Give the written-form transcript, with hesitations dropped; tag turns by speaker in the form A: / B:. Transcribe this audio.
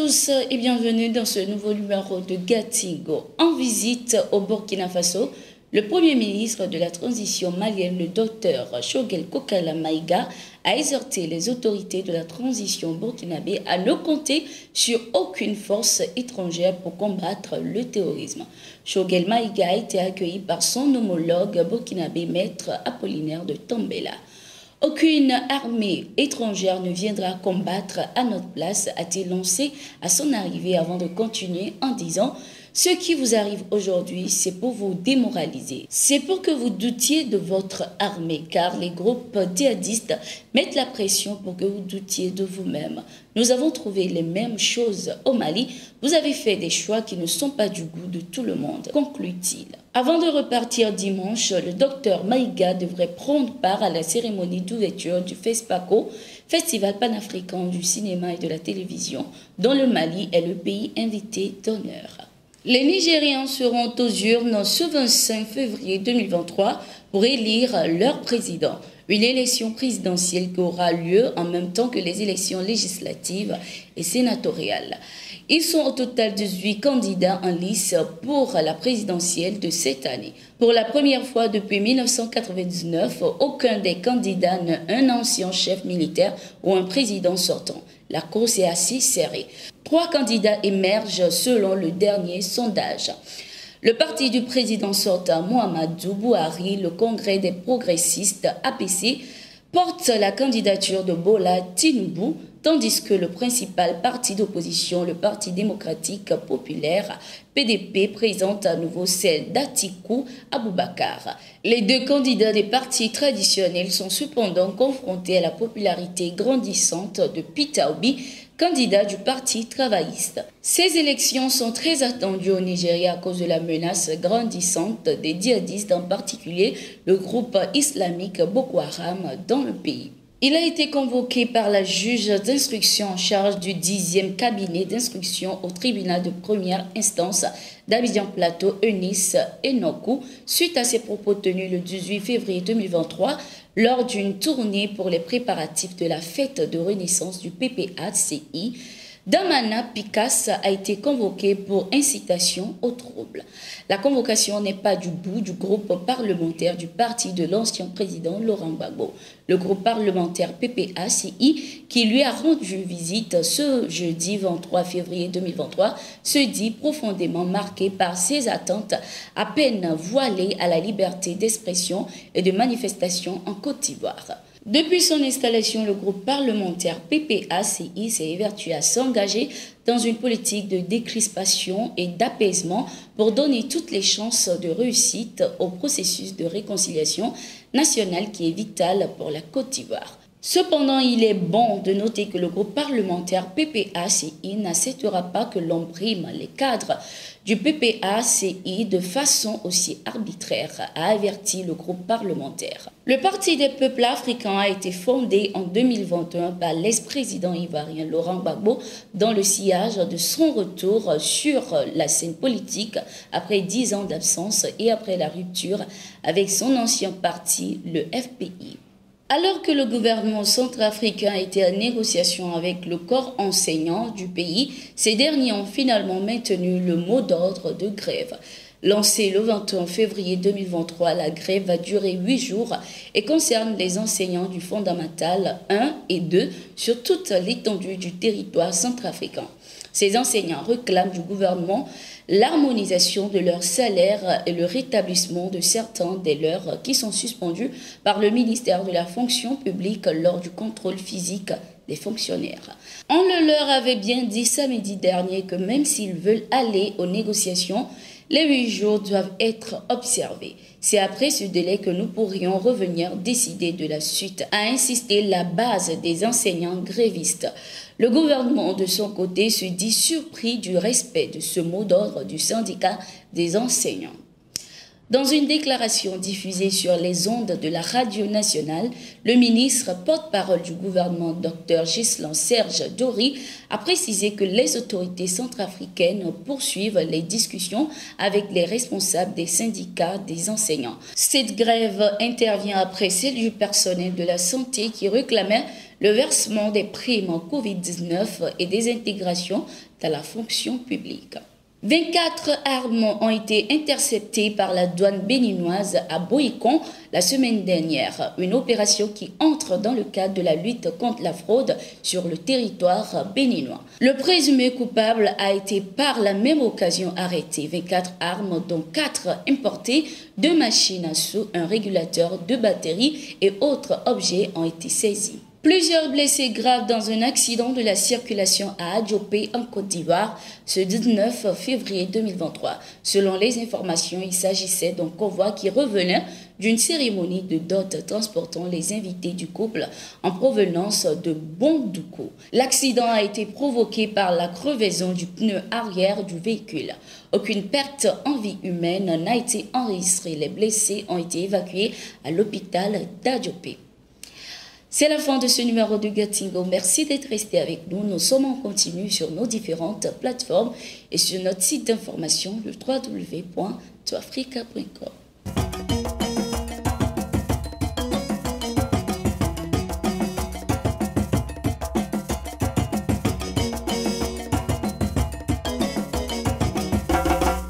A: tous et bienvenue dans ce nouveau numéro de Gatingo. En visite au Burkina Faso, le Premier ministre de la transition malienne, le docteur Choguel Kokala Maïga, a exhorté les autorités de la transition burkinabé à ne compter sur aucune force étrangère pour combattre le terrorisme. Choguel Maïga a été accueilli par son homologue burkinabé, maître Apollinaire de Tambela. Aucune armée étrangère ne viendra combattre à notre place, a-t-il lancé à son arrivée avant de continuer en disant « Ce qui vous arrive aujourd'hui, c'est pour vous démoraliser. C'est pour que vous doutiez de votre armée, car les groupes djihadistes mettent la pression pour que vous doutiez de vous-même. Nous avons trouvé les mêmes choses au Mali. Vous avez fait des choix qui ne sont pas du goût de tout le monde, conclut-il. Avant de repartir dimanche, le docteur Maïga devrait prendre part à la cérémonie d'ouverture du FESPACO, Festival panafricain du cinéma et de la télévision, dont le Mali est le pays invité d'honneur. Les Nigérians seront aux urnes ce 25 février 2023 pour élire leur président. Une élection présidentielle qui aura lieu en même temps que les élections législatives et sénatoriales. Ils sont au total 18 candidats en lice pour la présidentielle de cette année. Pour la première fois depuis 1999, aucun des candidats n'a un ancien chef militaire ou un président sortant. La course est assez serrée. 3 candidats émergent selon le dernier sondage. Le parti du président sortant Muhammadu Buhari, le Congrès des progressistes APC, porte la candidature de Bola Tinubu, tandis que le principal parti d'opposition, le Parti démocratique populaire, PDP, présente à nouveau celle d'Atiku Abubakar. Les 2 candidats des partis traditionnels sont cependant confrontés à la popularité grandissante de Peter Obi, candidat du Parti travailliste. Ces élections sont très attendues au Nigeria à cause de la menace grandissante des djihadistes, en particulier le groupe islamique Boko Haram dans le pays. Il a été convoqué par la juge d'instruction en charge du 10e cabinet d'instruction au tribunal de première instance d'Abidjan Plateau, Eunice Enoku, suite à ses propos tenus le 18 février 2023 lors d'une tournée pour les préparatifs de la fête de renaissance du PPACI. Damana Picasse a été convoqué pour incitation au trouble. La convocation n'est pas du bout du groupe parlementaire du parti de l'ancien président Laurent Gbagbo. Le groupe parlementaire PPACI, qui lui a rendu visite ce jeudi 23 février 2023, se dit profondément marqué par ses attentes à peine voilées à la liberté d'expression et de manifestation en Côte d'Ivoire. Depuis son installation, le groupe parlementaire PPACI s'est évertué à s'engager dans une politique de décrispation et d'apaisement pour donner toutes les chances de réussite au processus de réconciliation nationale qui est vital pour la Côte d'Ivoire. Cependant, il est bon de noter que le groupe parlementaire PPACI n'acceptera pas que l'on brime les cadres du PPACI de façon aussi arbitraire, a averti le groupe parlementaire. Le Parti des peuples africains a été fondé en 2021 par l'ex-président ivoirien Laurent Gbagbo dans le sillage de son retour sur la scène politique après 10 ans d'absence et après la rupture avec son ancien parti, le FPI. Alors que le gouvernement centrafricain était en négociation avec le corps enseignant du pays, ces derniers ont finalement maintenu le mot d'ordre de grève. Lancée le 21 février 2023, la grève va durer 8 jours et concerne les enseignants du fondamental 1 et 2 sur toute l'étendue du territoire centrafricain. Ces enseignants réclament du gouvernement l'harmonisation de leurs salaires et le rétablissement de certains des leurs qui sont suspendus par le ministère de la fonction publique lors du contrôle physique des fonctionnaires. On le leur avait bien dit samedi dernier que même s'ils veulent aller aux négociations, les 8 jours doivent être observés. C'est après ce délai que nous pourrions revenir décider de la suite, a insisté la base des enseignants grévistes. Le gouvernement, de son côté, se dit surpris du respect de ce mot d'ordre du syndicat des enseignants. Dans une déclaration diffusée sur les ondes de la radio nationale, le ministre porte-parole du gouvernement, Dr Ghislain Serge Dory, a précisé que les autorités centrafricaines poursuivent les discussions avec les responsables des syndicats des enseignants. Cette grève intervient après celle du personnel de la santé qui réclamait le versement des primes en Covid-19 et des intégrations dans la fonction publique. 24 armes ont été interceptées par la douane béninoise à Boïcon la semaine dernière, une opération qui entre dans le cadre de la lutte contre la fraude sur le territoire béninois. Le présumé coupable a été par la même occasion arrêté. 24 armes, dont 4 importées, 2 machines à sous, un régulateur, 2 batteries et autres objets ont été saisis. Plusieurs blessés graves dans un accident de la circulation à Adjopé en Côte d'Ivoire ce 19 février 2023. Selon les informations, il s'agissait d'un convoi qui revenait d'une cérémonie de dot transportant les invités du couple en provenance de Bondoukou. L'accident a été provoqué par la crevaison du pneu arrière du véhicule. Aucune perte en vie humaine n'a été enregistrée. Les blessés ont été évacués à l'hôpital d'Adjopé. C'est la fin de ce numéro de Gatingo. Merci d'être resté avec nous. Nous sommes en continu sur nos différentes plateformes et sur notre site d'information, le www.toafrica.com.